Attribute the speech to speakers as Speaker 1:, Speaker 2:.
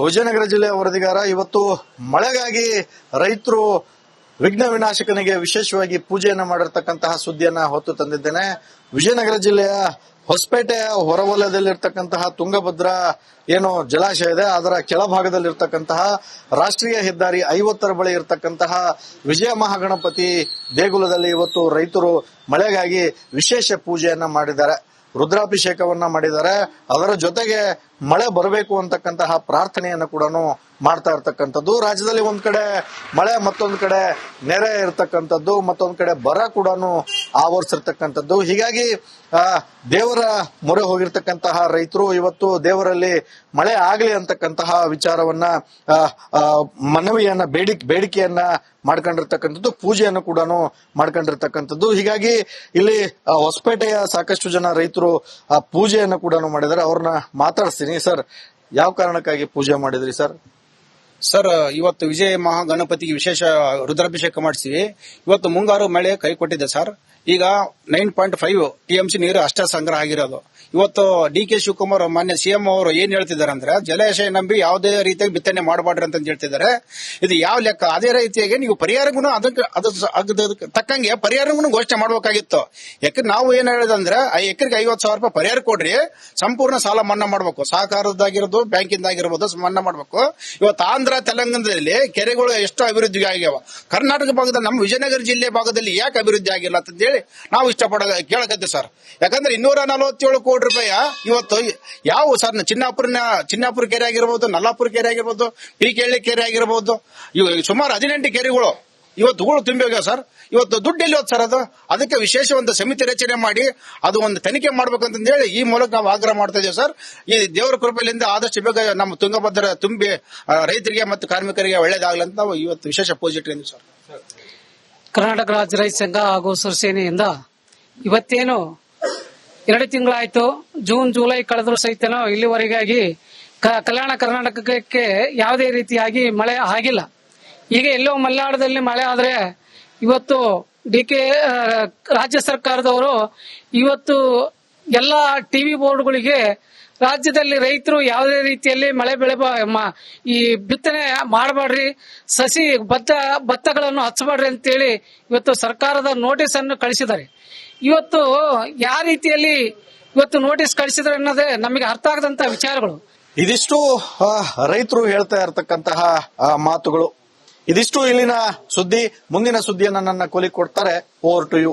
Speaker 1: ವಿಜಯನಗರ ಜಿಲ್ಲೆಯ ವರದಿಗಾರ. ಇವತ್ತು ಮಳೆಗಾಗಿ ರೈತರು ವಿಘ್ನ ವಿನಾಶಕನಿಗೆ ವಿಶೇಷವಾಗಿ ಪೂಜೆಯನ್ನ ಮಾಡಿರ್ತಕ್ಕಂತಹ ಸುದ್ದಿಯನ್ನ ಹೊತ್ತು ತಂದಿದ್ದೇನೆ. ವಿಜಯನಗರ ಜಿಲ್ಲೆಯ ಹೊಸಪೇಟೆಯ ಹೊರವಲಯದಲ್ಲಿರ್ತಕ್ಕಂತಹ ತುಂಗಭದ್ರಾ ಏನು ಜಲಾಶಯ ಇದೆ, ಅದರ ಕೆಳಭಾಗದಲ್ಲಿರ್ತಕ್ಕಂತಹ ರಾಷ್ಟ್ರೀಯ ಹೆದ್ದಾರಿ 50 ಬಳಿ ಇರತಕ್ಕಂತಹ ವಿಜಯ ಮಹಾಗಣಪತಿ ದೇಗುಲದಲ್ಲಿ ಇವತ್ತು ರೈತರು ಮಳೆಗಾಗಿ ವಿಶೇಷ ಪೂಜೆಯನ್ನ ಮಾಡಿದ್ದಾರೆ, ರುದ್ರಾಭಿಷೇಕವನ್ನ ಮಾಡಿದ್ದಾರೆ. ಅದರ ಜೊತೆಗೆ ಮಳೆ ಬರಬೇಕು ಅಂತಕ್ಕಂತಹ ಪ್ರಾರ್ಥನೆಯನ್ನು ಕೂಡ ಮಾಡ್ತಾ ಇರ್ತಕ್ಕಂಥದ್ದು. ರಾಜ್ಯದಲ್ಲಿ ಒಂದ್ ಕಡೆ ಮಳೆ, ಮತ್ತೊಂದ್ ಕಡೆ ನೆರೆ ಇರತಕ್ಕಂಥದ್ದು, ಮತ್ತೊಂದ್ ಕಡೆ ಬರ ಕೂಡ ಆವರಿಸಿರ್ತಕ್ಕಂಥದ್ದು. ಹೀಗಾಗಿ ದೇವರ ಮೊರೆ ಹೋಗಿರ್ತಕ್ಕಂತಹ ರೈತರು ಇವತ್ತು ದೇವರಲ್ಲಿ ಮಳೆ ಆಗ್ಲಿ ಅಂತಕ್ಕಂತಹ ವಿಚಾರವನ್ನ ಮನವಿಯನ್ನ ಬೇಡಿಕೆಯನ್ನ ಮಾಡ್ಕೊಂಡಿರ್ತಕ್ಕಂಥದ್ದು, ಪೂಜೆಯನ್ನು ಕೂಡ ಮಾಡ್ಕೊಂಡಿರ್ತಕ್ಕಂಥದ್ದು. ಹೀಗಾಗಿ ಇಲ್ಲಿ ಹೊಸಪೇಟೆಯ ಸಾಕಷ್ಟು ಜನ ರೈತರು ಆ ಪೂಜೆಯನ್ನು ಕೂಡ ಮಾಡಿದ್ದಾರೆ. ಅವ್ರನ್ನ ಮಾತಾಡಿಸ್ತೀನಿ. ಸರ್, ಯಾವ ಕಾರಣಕ್ಕಾಗಿ ಪೂಜೆ ಮಾಡಿದ್ರಿ ಸರ್?
Speaker 2: ಸರ್, ಇವತ್ತು ವಿಜಯ ಮಹಾಗಣಪತಿಗೆ ವಿಶೇಷ ರುದ್ರಾಭಿಷೇಕ ಮಾಡಿಸಿವಿ. ಇವತ್ತು ಮುಂಗಾರು ಮಳೆ ಕೈ ಕೊಟ್ಟಿದೆ ಸರ್. ಈಗ 9.5 TMC ನೀರು ಅಷ್ಟೇ ಸಂಗ್ರಹ ಆಗಿರೋದು. ಇವತ್ತು ಡಿ.ಕೆ. ಶಿವಕುಮಾರ್ ಮಾನ್ಯ ಸಿಎಂ ಅವರು ಏನ್ ಹೇಳ್ತಿದ್ದಾರೆ ಅಂದ್ರೆ, ಜಲಾಶಯ ನಂಬಿ ಯಾವುದೇ ರೀತಿಯಾಗಿ ಬಿತ್ತನೆ ಮಾಡಬಾರ್ದು ಅಂತ ಹೇಳ್ತಿದ್ದಾರೆ. ಇದು ಯಾವ ಲೆಕ್ಕ? ಅದೇ ರೀತಿಯಾಗಿ ನೀವು ಪರಿಹಾರಗೂ ಅದಕ್ಕೆ ತಕ್ಕಂಗೆ ಪರಿಹಾರಗೂ ಘೋಷಣೆ ಮಾಡಬೇಕಾಗಿತ್ತು. ಯಾಕಂದ್ರೆ ನಾವು ಏನ್ ಹೇಳಿದಂದ್ರೆ, ಎಕರೆಗೆ 50,000 ರೂಪಾಯಿ ಪರಿಹಾರ ಕೊಡ್ರಿ, ಸಂಪೂರ್ಣ ಸಾಲ ಮನ್ನಾ ಮಾಡಬೇಕು, ಸಹಕಾರದಾಗಿರೋದು ಬ್ಯಾಂಕಿಂದಾಗಿರ್ಬೋದು ಮನ್ನಾ ಮಾಡಬೇಕು. ಇವತ್ತು ಆಂಧ್ರ ತೆಲಂಗಾಣದಲ್ಲಿ ಕೆರೆಗಳು ಎಷ್ಟು ಅಭಿವೃದ್ಧಿ ಆಗ್ಯಾವ, ಕರ್ನಾಟಕ ಭಾಗದಲ್ಲಿ ನಮ್ಮ ವಿಜಯನಗರ ಜಿಲ್ಲೆ ಭಾಗದಲ್ಲಿ ಯಾಕೆ ಅಭಿವೃದ್ಧಿ ಆಗಿಲ್ಲ ಅಂತ ಹೇಳಿ ನಾವು ಕೇಳಕತ್ತೀವಿ ಸರ್. ಯಾಕಂದ್ರೆ 247 ಕೋಟಿ ರೂಪಾಯಿ ಇವತ್ತು ಯಾವ ಸರ್, ಚಿನ್ನಾಪುರ ಕೆರೆ ಆಗಿರ್ಬೋದು, ನಲ್ಲಾಪುರ ಕೆರೆ ಆಗಿರ್ಬೋದು, ಟಿಕೆಳ್ಳಿ ಕೆರೆ ಆಗಿರ್ಬೋದು, ಸುಮಾರು 18 ಕೆರೆಗಳು ಇವತ್ತು ಹೂಳು ತುಂಬಿ ಹೋಗ್ಯಾವ ಸರ್. ಇವತ್ತು ದುಡ್ಡು ಎಲ್ಲಿ ಹೋದ್ ಸರ್? ಅದಕ್ಕೆ ವಿಶೇಷ ಒಂದು ಸಮಿತಿ ರಚನೆ ಮಾಡಿ ಅದು ಒಂದು ತನಿಖೆ ಮಾಡ್ಬೇಕಂತ ಹೇಳಿ ಈ ಮೂಲಕ ನಾವು ಆಗ್ರಹ ಮಾಡ್ತಾ ಇದ್ದೇವೆ ಸರ್. ಈ ದೇವರ ಕೃಪೆಯಿಂದ ಆದಷ್ಟು ಬೇಗ ನಮ್ಮ ತುಂಗಭದ್ರ ತುಂಬಿ ರೈತರಿಗೆ ಮತ್ತು ಕಾರ್ಮಿಕರಿಗೆ ಒಳ್ಳೇದಾಗಲಿ ಅಂತ ನಾವು ಇವತ್ತು ವಿಶೇಷ ಪೂಜೆ ಇಟ್ಟಿದ್ದೀವಿ ಸರ್.
Speaker 3: ಕರ್ನಾಟಕ ರಾಜ್ಯ ರೈತ ಸಂಘ ಹಾಗೂ ಶಿವಸೇನೆಯಿಂದ ಇವತ್ತೇನು 2 ತಿಂಗಳಾಯ್ತು, ಜೂನ್ ಜುಲೈ ಕಳೆದ್ರು ಸಹಿತನೂ ಇಲ್ಲಿವರೆಗಾಗಿ ಕಲ್ಯಾಣ ಕರ್ನಾಟಕಕ್ಕೆ ಯಾವುದೇ ರೀತಿಯಾಗಿ ಮಳೆ ಆಗಿಲ್ಲ. ಈಗ ಎಲ್ಲೋ ಮಲೆನಾಡದಲ್ಲಿ ಮಳೆ ಆದ್ರೆ ಇವತ್ತು ರಾಜ್ಯ ಸರ್ಕಾರದವರು ಇವತ್ತು ಎಲ್ಲ ಟಿವಿ ಬೋರ್ಡ್ಗಳಿಗೆ ರಾಜ್ಯದಲ್ಲಿ ರೈತರು ಯಾವುದೇ ರೀತಿಯಲ್ಲಿ ಮಳೆ ಬೆಳೆ ಈ ಬಿತ್ತನೆ ಮಾಡಬೇಡ್ರಿ, ಸಸಿ ಭತ್ತಗಳನ್ನು ಹಚ್ಚಬೇಡ್ರಿ ಅಂತೇಳಿ ಇವತ್ತು ಸರ್ಕಾರದ ನೋಟಿಸ್ ಅನ್ನು ಕಳಿಸಿದ್ದಾರೆ. ಇವತ್ತು ಯಾವ ರೀತಿಯಲ್ಲಿ ಇವತ್ತು ನೋಟಿಸ್ ಕಳಿಸಿದ್ರೆ ಅನ್ನೋದೇ ನಮಗೆ ಅರ್ಥ ಆಗದಂತ ವಿಚಾರಗಳು.
Speaker 1: ಇದಿಷ್ಟು ರೈತರು ಹೇಳ್ತಾ ಇರತಕ್ಕಂತಹ ಮಾತುಗಳು. ಇದಿಷ್ಟು ಇಲ್ಲಿನ ಸುದ್ದಿ. ಮುಂದಿನ ಸುದ್ದಿಯನ್ನ ನನ್ನ ಕೊಲಿ ಕೊಡ್ತಾರೆ. Over to you.